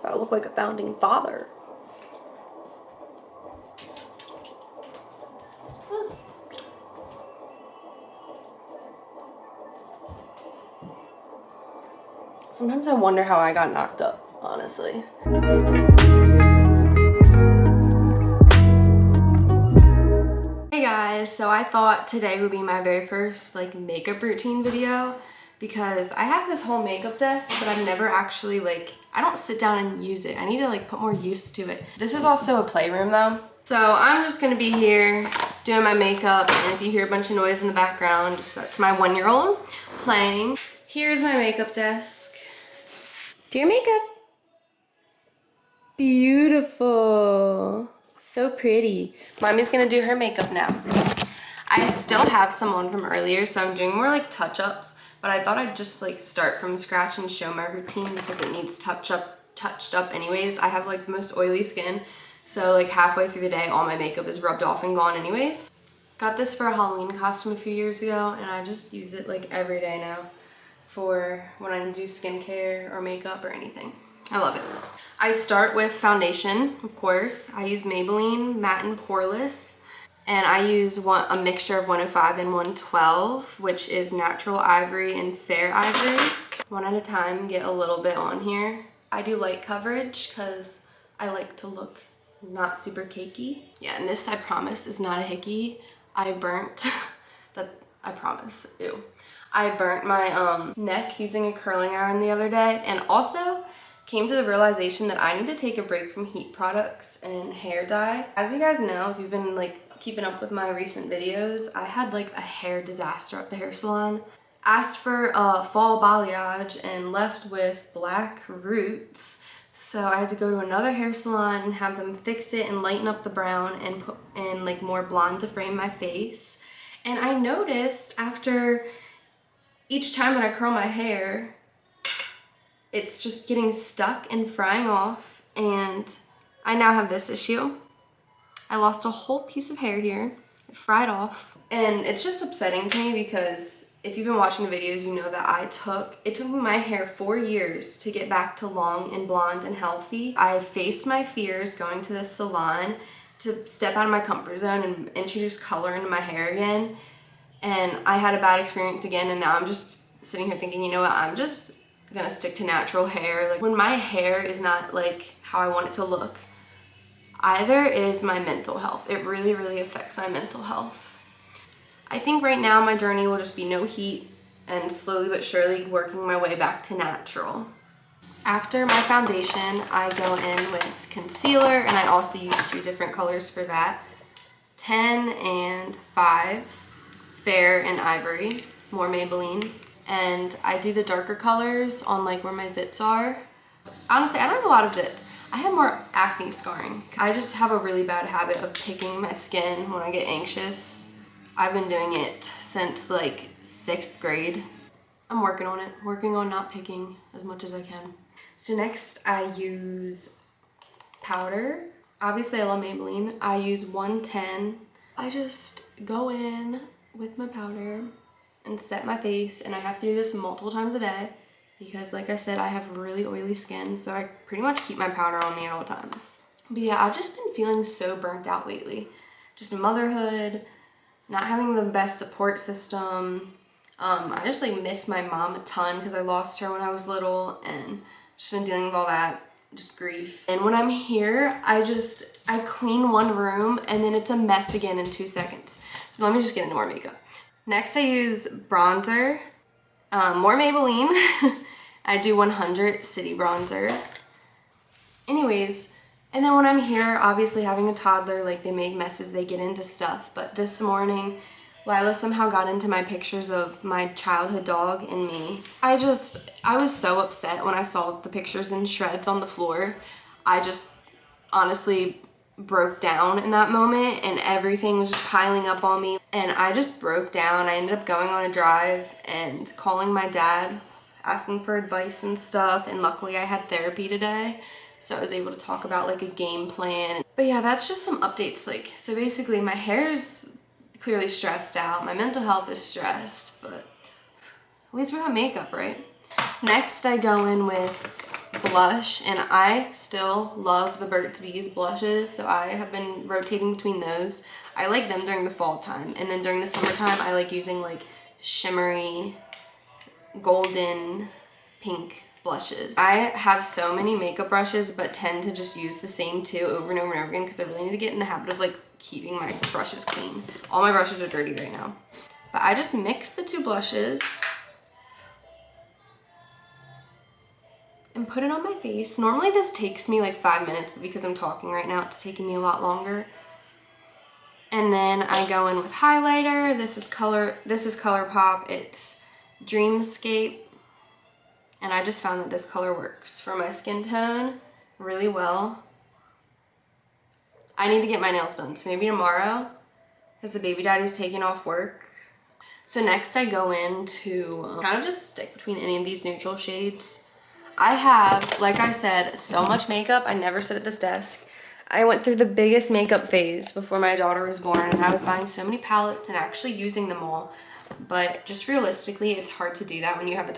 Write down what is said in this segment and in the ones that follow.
Gotta look like a founding father. Sometimes I wonder how I got knocked up, honestly. Hey guys, so I thought today would be my very first like makeup routine video because I have this whole makeup desk, but I've never actually I don't sit down and use it. I need to like put more use to it. This is also a playroom though. So I'm just gonna be here doing my makeup, and if you hear a bunch of noise in the background, that's my 1-year-old playing. Here's my makeup desk. Do your makeup. Beautiful. So pretty. Mommy's gonna do her makeup now. I still have some on from earlier, so I'm doing more like touch-ups, but I thought I'd just like start from scratch and show my routine because it needs touched up anyways. I have like the most oily skin, so like halfway through the day, all my makeup is rubbed off and gone anyways. Got this for a Halloween costume a few years ago, and I just use it like every day now for when I do skincare or makeup or anything. I love it. I start with foundation, of course. I use Maybelline Matte and Poreless, and I use a mixture of 105 and 112, which is natural ivory and fair ivory. One at a time, get a little bit on here. I do light coverage because I like to look not super cakey. Yeah, and this I promise is not a hickey. I burnt, I promise, ew. I burnt my neck using a curling iron the other day, and also came to the realization that I need to take a break from heat products and hair dye. As you guys know, if you've been like keeping up with my recent videos, I had like a hair disaster at the hair salon. Asked for a fall balayage and left with black roots. So I had to go to another hair salon and have them fix it and lighten up the brown and put in like more blonde to frame my face. And I noticed after each time that I curl my hair, it's just getting stuck and frying off, and I now have this issue. I lost a whole piece of hair here. It fried off, and it's just upsetting to me because if you've been watching the videos, you know that it took me my hair 4 years to get back to long and blonde and healthy. I faced my fears going to this salon to step out of my comfort zone and introduce color into my hair again. And I had a bad experience again, and now I'm just sitting here thinking, you know what, I'm just gonna stick to natural hair. Like when my hair is not like how I want it to look, either is my mental health. It really, really affects my mental health. I think right now my journey will just be no heat and slowly but surely working my way back to natural. After my foundation, I go in with concealer, and I also use 2 different colors for that. 10 and 5. Fair and ivory, more Maybelline. And I do the darker colors on like where my zits are. Honestly, I don't have a lot of zits. I have more acne scarring. I just have a really bad habit of picking my skin when I get anxious. I've been doing it since like 6th grade. I'm working on it, working on not picking as much as I can. So next I use powder. Obviously I love Maybelline. I use 110. I just go in with my powder and set my face, and I have to do this multiple times a day because like I said, I have really oily skin, so I pretty much keep my powder on me at all times. But yeah, I've just been feeling so burnt out lately. Just motherhood, not having the best support system. I just like miss my mom a ton because I lost her when I was little, and just been dealing with all that, just grief. And when I'm here, I clean one room and then it's a mess again in 2 seconds. So let me just get into more makeup. Next I use bronzer, more Maybelline. I do 100 City Bronzer. Anyways, and then when I'm here, obviously having a toddler, like they make messes, they get into stuff. But this morning, Lila somehow got into my pictures of my childhood dog and me. I was so upset when I saw the pictures in shreds on the floor. I just honestly broke down in that moment, and everything was just piling up on me, and I just broke down. I ended up going on a drive and calling my dad, asking for advice and stuff, and luckily I had therapy today, so I was able to talk about like a game plan. But yeah, that's just some updates. Like, so basically my hair's clearly stressed out, my mental health is stressed, but at least we got makeup, right? Next I go in with blush, and I still love the Burt's Bees blushes, so I have been rotating between those. I like them during the fall time, and then during the summertime I like using like shimmery golden pink blushes. I have so many makeup brushes but tend to just use the same two over and over and over again because I really need to get in the habit of like keeping my brushes clean. All my brushes are dirty right now. But I just mix the two blushes and put it on my face. Normally this takes me like 5 minutes, but because I'm talking right now, it's taking me a lot longer. And then I go in with highlighter. This is Colourpop. It's Dreamscape. And I just found that this color works for my skin tone really well. I need to get my nails done, so maybe tomorrow, because the baby daddy's taking off work. So next I go into kind of just stick between any of these neutral shades. I have, like I said, so much makeup. I never sit at this desk. I went through the biggest makeup phase before my daughter was born, and I was buying so many palettes and actually using them all. But just realistically, it's hard to do that when you have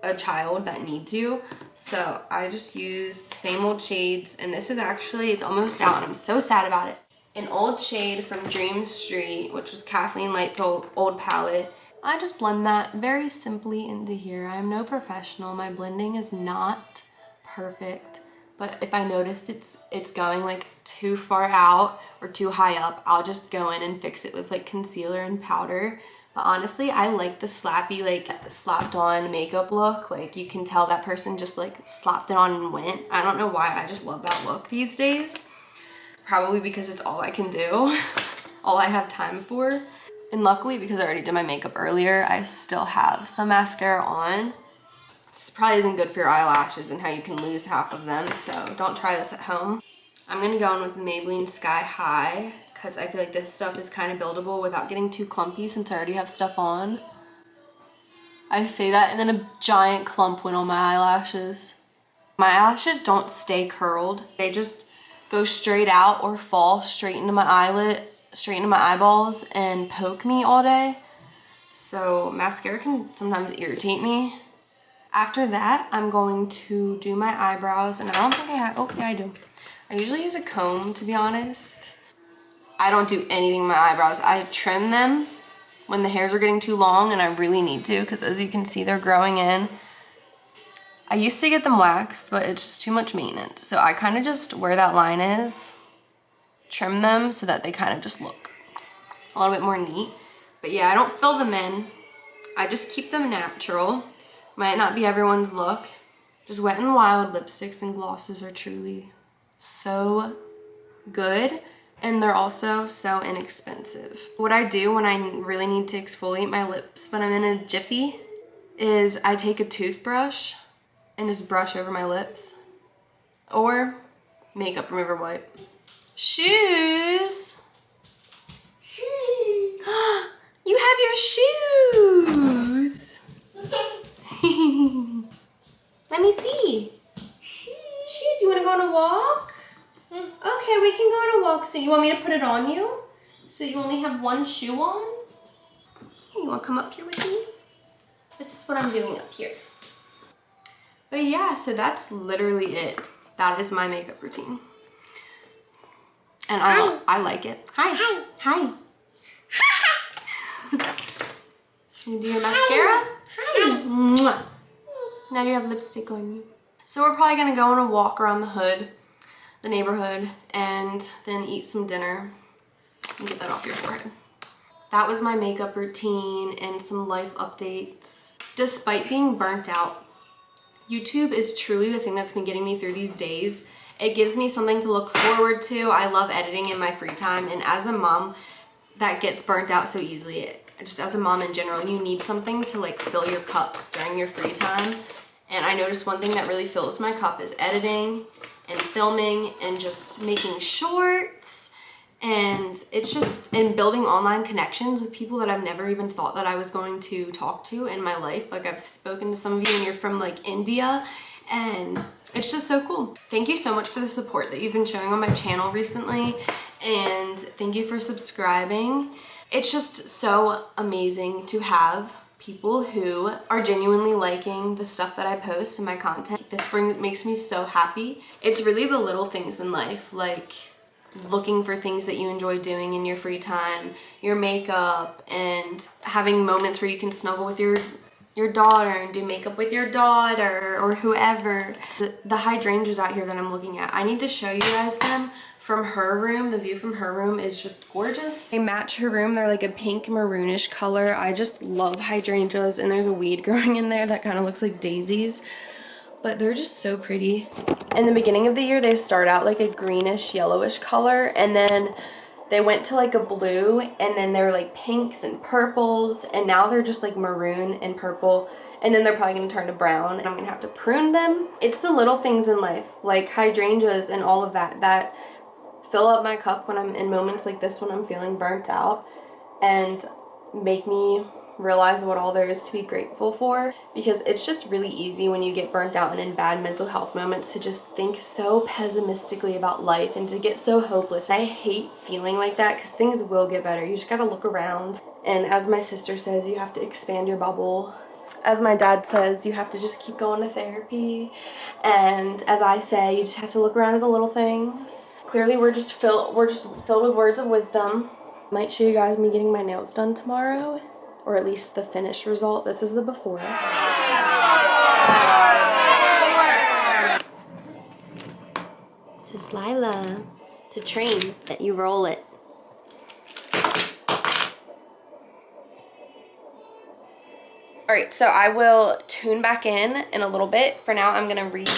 a child that needs you. So I just use the same old shades, and this is actually, it's almost out and I'm so sad about it. An old shade from Dream Street, which was Kathleen Light's old palette. I just blend that very simply into here. I'm no professional. My blending is not perfect, but if I noticed it's going like too far out or too high up, I'll just go in and fix it with like concealer and powder. But honestly, I like the slappy, like slapped on makeup look. Like you can tell that person just like slapped it on and went. I don't know why, I just love that look these days. Probably because it's all I can do, all I have time for. And luckily, because I already did my makeup earlier, I still have some mascara on. This probably isn't good for your eyelashes and how you can lose half of them, so don't try this at home. I'm gonna go in with the Maybelline Sky High, because I feel like this stuff is kind of buildable without getting too clumpy since I already have stuff on. I say that and then a giant clump went on my eyelashes. My eyelashes don't stay curled. They just go straight out or fall straight into my eyelid, straight into my eyeballs and poke me all day. So mascara can sometimes irritate me. After that, I'm going to do my eyebrows, and I don't think I have, oh yeah I do. I usually use a comb, to be honest. I don't do anything with my eyebrows. I trim them when the hairs are getting too long, and I really need to, because as you can see, they're growing in. I used to get them waxed, but it's just too much maintenance. So I kind of just, where that line is, trim them so that they kind of just look a little bit more neat. But yeah, I don't fill them in. I just keep them natural. Might not be everyone's look. Just Wet n Wild lipsticks and glosses are truly so good, and they're also so inexpensive. What I do when I really need to exfoliate my lips when I'm in a jiffy is I take a toothbrush and just brush over my lips, or makeup remover wipe. Shoes! You have your shoes! Let me see. Shoes, you wanna go on a walk? Okay, we can go on a walk. So you want me to put it on you? So you only have one shoe on? Here, you wanna come up here with me? This is what I'm doing up here. But yeah, so that's literally it. That is my makeup routine. And I like it. Hi. Hi. Hi. You do your mascara? Hi. Mwah. Now you have lipstick on you. So we're probably gonna go on a walk around the hood, the neighborhood, and then eat some dinner and get that off your forehead. That was my makeup routine and some life updates. Despite being burnt out, YouTube is truly the thing that's been getting me through these days. It gives me something to look forward to. I love editing in my free time, and as a mom that gets burnt out so easily, just as a mom in general, you need something to like fill your cup during your free time. And I noticed one thing that really fills my cup is editing and filming and just making shorts, and it's just in building online connections with people that I've never even thought that I was going to talk to in my life. Like I've spoken to some of you and you're from like India, and it's just so cool. Thank you so much for the support that you've been showing on my channel recently, and thank you for subscribing. It's just so amazing to have people who are genuinely liking the stuff that I post and my content. This makes me so happy. It's really the little things in life, like looking for things that you enjoy doing in your free time, your makeup, and having moments where you can snuggle with your daughter and do makeup with your daughter or whoever. The hydrangeas out here that I'm looking at, I need to show you guys them from her room. The view from her room is just gorgeous. They match her room. They're like a pink maroonish color. I just love hydrangeas, and there's a weed growing in there that kind of looks like daisies, but they're just so pretty. In the beginning of the year, they start out like a greenish yellowish color, and then they went to like a blue, and then they were like pinks and purples, and now they're just like maroon and purple, and then they're probably gonna turn to brown, and I'm gonna have to prune them. It's the little things in life, like hydrangeas and all of that, that fill up my cup when I'm in moments like this, when I'm feeling burnt out, and make me realize what all there is to be grateful for. Because it's just really easy when you get burnt out and in bad mental health moments to just think so pessimistically about life and to get so hopeless. I hate feeling like that, because things will get better. You just gotta look around, and as my sister says, you have to expand your bubble. As my dad says, you have to just keep going to therapy, and as I say, you just have to look around at the little things. Clearly we're just filled with words of wisdom. Might show you guys me getting my nails done tomorrow, or at least the finished result. This is the before. This is Lila. It's a train that you roll it. Alright, so I will tune back in a little bit. For now, I'm gonna read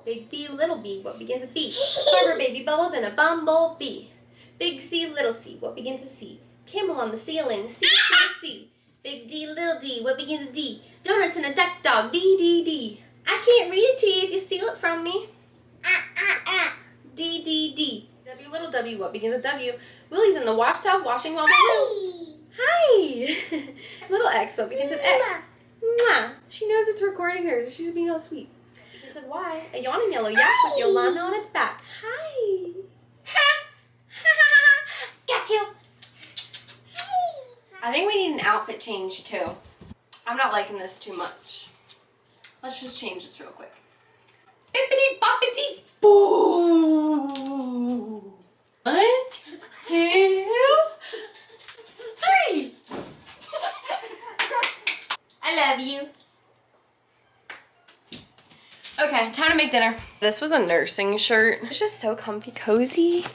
Big B, Little B, what begins with B? Harbor baby bubbles and a bumblebee. Big C, little C, what begins with C? Camel on the ceiling, C, C, C. Big D, little D, what begins with D? Donuts and a duck dog, D, D, D. I can't read it to you if you steal it from me. D, D, D. W, little W, what begins with W? Willie's in the washtub washing while they will. Hi! Little X, what begins with X? Mwah. She knows it's recording her, so she's being all sweet. Begins with Y, a yawning yellow yak with Yolanda on its back. Hi! Got you! I think we need an outfit change too. I'm not liking this too much. Let's just change this real quick. Bippity boppity boo! 1, 2, 3! I love you. Okay, time to make dinner. This was a nursing shirt. It's just so comfy, cozy,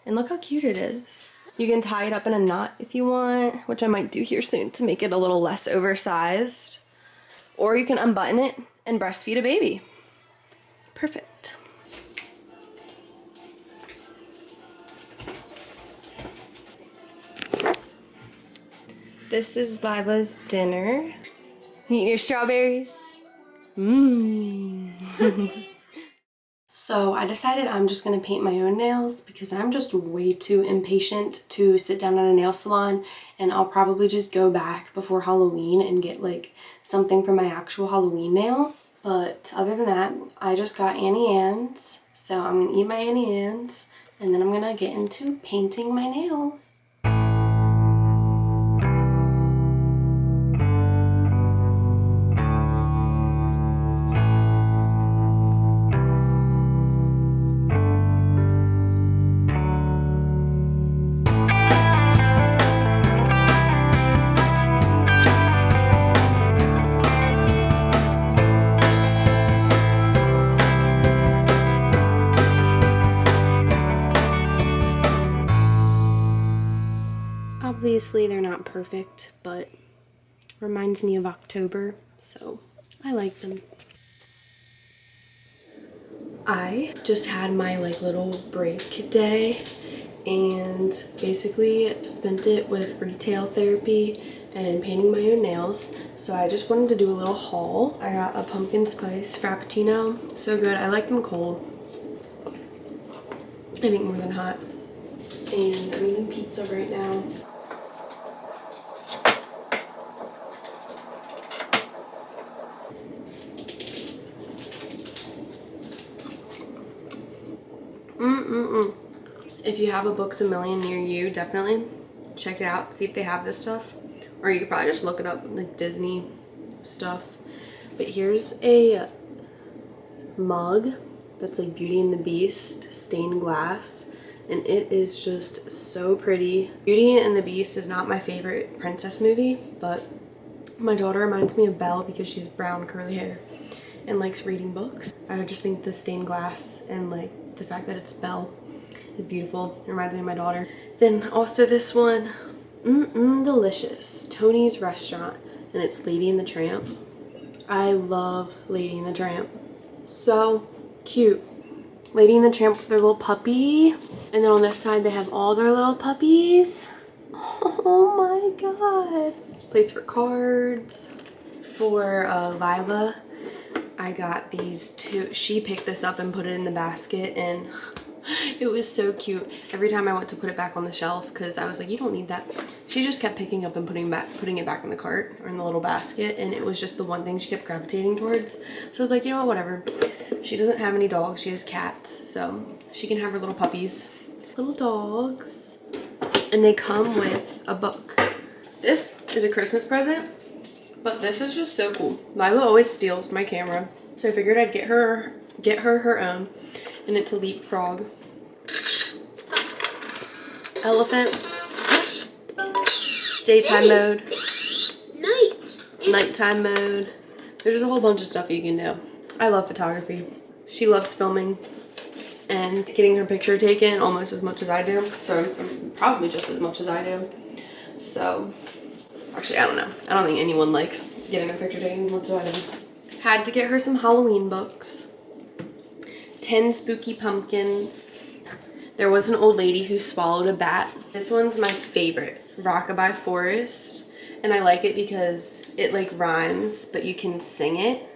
and look how cute it is. You can tie it up in a knot if you want, which I might do here soon to make it a little less oversized. Or you can unbutton it and breastfeed a baby. Perfect. This is Lila's dinner. You eat your strawberries? Mmm. So I decided I'm just gonna paint my own nails because I'm just way too impatient to sit down at a nail salon, and I'll probably just go back before Halloween and get like something for my actual Halloween nails. But other than that, I just got Annie Ann's, so I'm gonna eat my Annie Ann's and then I'm gonna get into painting my nails. Obviously they're not perfect, but reminds me of October, so I like them. I just had my like little break day and basically spent it with retail therapy and painting my own nails. So I just wanted to do a little haul. I got a pumpkin spice frappuccino, so good. I like them cold. I think more than hot. And I'm eating pizza right now. If you have a Booksamillion near you, definitely check it out. See if they have this stuff. Or you could probably just look it up, like Disney stuff. But here's a mug that's like Beauty and the Beast stained glass. And it is just so pretty. Beauty and the Beast is not my favorite princess movie, but my daughter reminds me of Belle because she's brown curly hair and likes reading books. I just think the stained glass and like the fact that it's Belle is beautiful. It reminds me of my daughter. Then also this one, delicious, Tony's Restaurant, and it's Lady and the Tramp. I love Lady and the Tramp. So cute. Lady and the Tramp with their little puppy. And then on this side they have all their little puppies. Oh my god. Place for cards. For Lila, I got these two. She picked this up and put it in the basket, and it was so cute. Every time I went to put it back on the shelf, because I was like, you don't need that. She just kept picking up and putting it back in the cart or in the little basket, and it was just the one thing she kept gravitating towards. So I was like, you know what, whatever. She doesn't have any dogs, she has cats, so she can have her little puppies. Little dogs. And they come with a book. This is a Christmas present, but this is just so cool. Lila always steals my camera, so I figured I'd get her her own, and it's a Leapfrog. Elephant. Daytime mode. Nighttime mode. There's just a whole bunch of stuff you can do. I love photography. She loves filming and getting her picture taken almost as much as I do. So probably just as much as I do. So actually, I don't know. I don't think anyone likes getting their picture taken as much as I do. Had to get her some Halloween books. 10 Spooky Pumpkins. There was an old lady who swallowed a bat. This one's my favorite. Rockabye Forest. And I like it because it like rhymes, but you can sing it.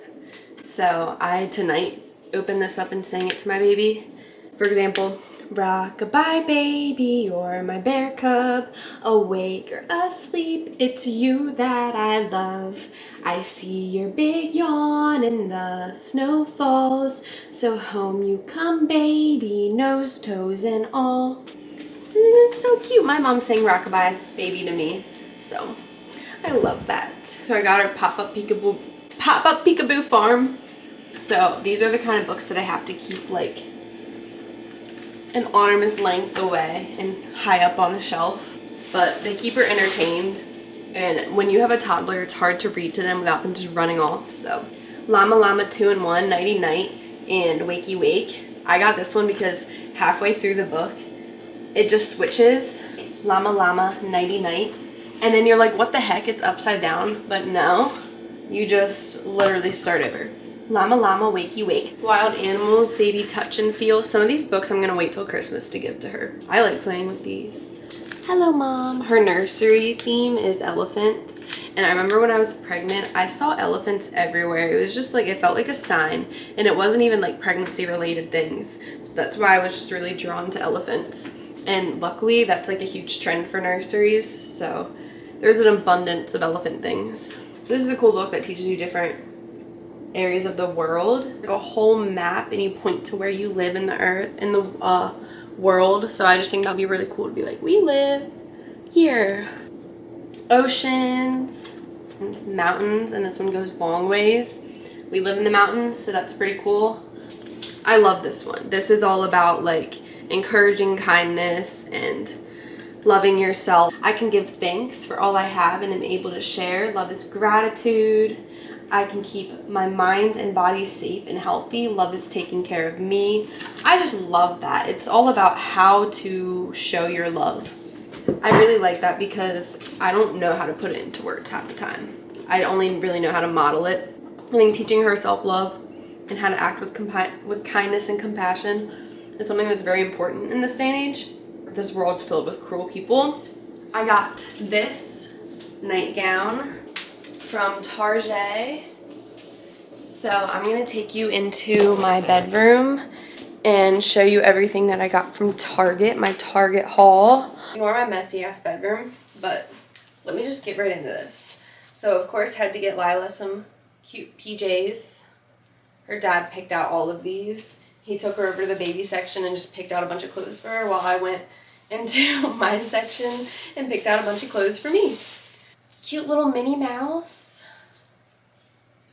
So I tonight opened this up and sang it to my baby. For example, rockabye baby, you're my bear cub, awake or asleep, it's you that I love. I see your big yawn and the snow falls, so home you come baby, nose, toes and all. And it's so cute. My mom sang rockabye baby to me, so I love that. So I got her Pop-Up Peekaboo Farm. So these are the kind of books that I have to keep like an arm's length away and high up on a shelf. But they keep her entertained. And when you have a toddler, it's hard to read to them without them just running off. So Llama Llama 2-in-1, Nighty Night, and Wakey Wake. I got this one because halfway through the book, it just switches. Llama Llama, Nighty Night. And then you're like, what the heck? It's upside down. But no, you just literally start over. Llama Llama, Wakey Wake. Wild Animals, Baby Touch and Feel. Some of these books I'm gonna wait till Christmas to give to her. I like playing with these. Hello, Mom. Her nursery theme is elephants. And I remember when I was pregnant, I saw elephants everywhere. It was just like, it felt like a sign. And it wasn't even like pregnancy related things. So that's why I was just really drawn to elephants. And luckily, that's like a huge trend for nurseries. So there's an abundance of elephant things. So this is a cool book that teaches you different areas of the world, like a whole map, and you point to where you live in the earth, in the world. So I just think that'd be really cool to be like, we live here. Oceans and mountains, and this one goes long ways. We live in the mountains, so that's pretty cool. I love this one. This is all about like encouraging kindness and loving yourself. I can give thanks for all I have and am able to share. Love is gratitude. I can keep my mind and body safe and healthy. Love is taking care of me. I just love that. It's all about how to show your love. I really like that because I don't know how to put it into words half the time. I only really know how to model it. I think teaching her self-love and how to act with kindness and compassion is something that's very important in this day and age. This world's filled with cruel people. I got this nightgown from Target. So I'm gonna take you into my bedroom and show you everything that I got from Target, my Target haul. Ignore my messy ass bedroom, but let me just get right into this. So of course had to get Lila some cute PJs. Her dad picked out all of these. He took her over to the baby section and just picked out a bunch of clothes for her while I went into my section and picked out a bunch of clothes for me. Cute little Minnie Mouse.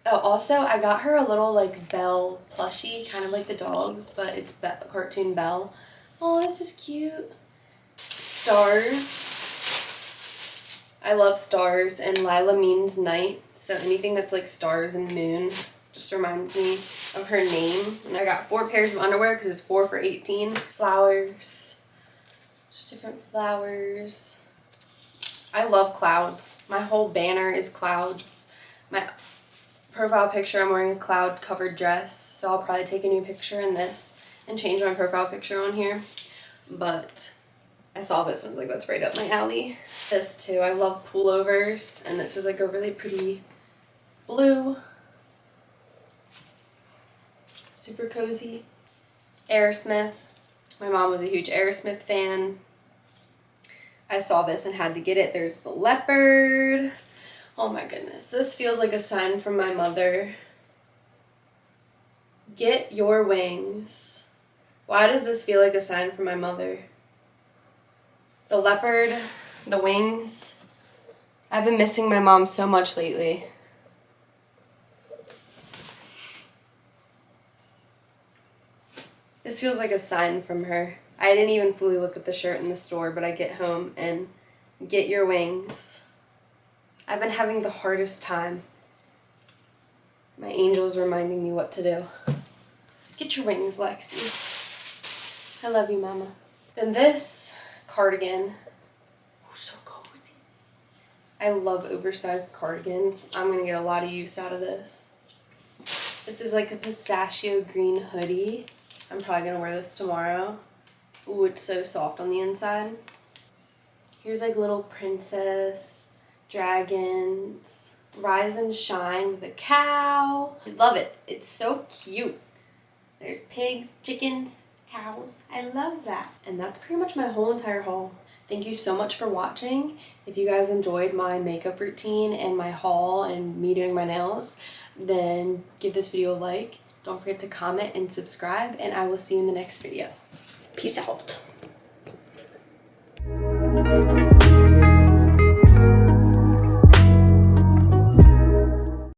Oh, also, I got her a little, like, Belle plushie, kind of like the dogs, but it's cartoon Belle. Oh, this is cute. Stars. I love stars, and Lila means night, so anything that's like stars and moon just reminds me of her name. And I got 4 pairs of underwear because it's 4 for $18. Flowers. Just different flowers. I love clouds. My whole banner is clouds. My profile picture, I'm wearing a cloud covered dress, so I'll probably take a new picture in this and change my profile picture on here. But I saw this and I was like, that's right up my alley. This too, I love pullovers, and this is like a really pretty blue. Super cozy. Aerosmith. My mom was a huge Aerosmith fan. I saw this and had to get it. There's the leopard. Oh my goodness, this feels like a sign from my mother. Get your wings. Why does this feel like a sign from my mother? The leopard, the wings. I've been missing my mom so much lately. This feels like a sign from her. I didn't even fully look at the shirt in the store, but I get home and get your wings. I've been having the hardest time. My angel's reminding me what to do. Get your wings, Lexi. I love you, Mama. Then this cardigan. Oh, so cozy. I love oversized cardigans. I'm gonna get a lot of use out of this. This is like a pistachio green hoodie. I'm probably gonna wear this tomorrow. Ooh, it's so soft on the inside. Here's like little princess, dragons, rise and shine with a cow. I love it. It's so cute. There's pigs, chickens, cows. I love that. And that's pretty much my whole entire haul. Thank you so much for watching. If you guys enjoyed my makeup routine and my haul and me doing my nails, then give this video a like. Don't forget to comment and subscribe, and I will see you in the next video. Peace out.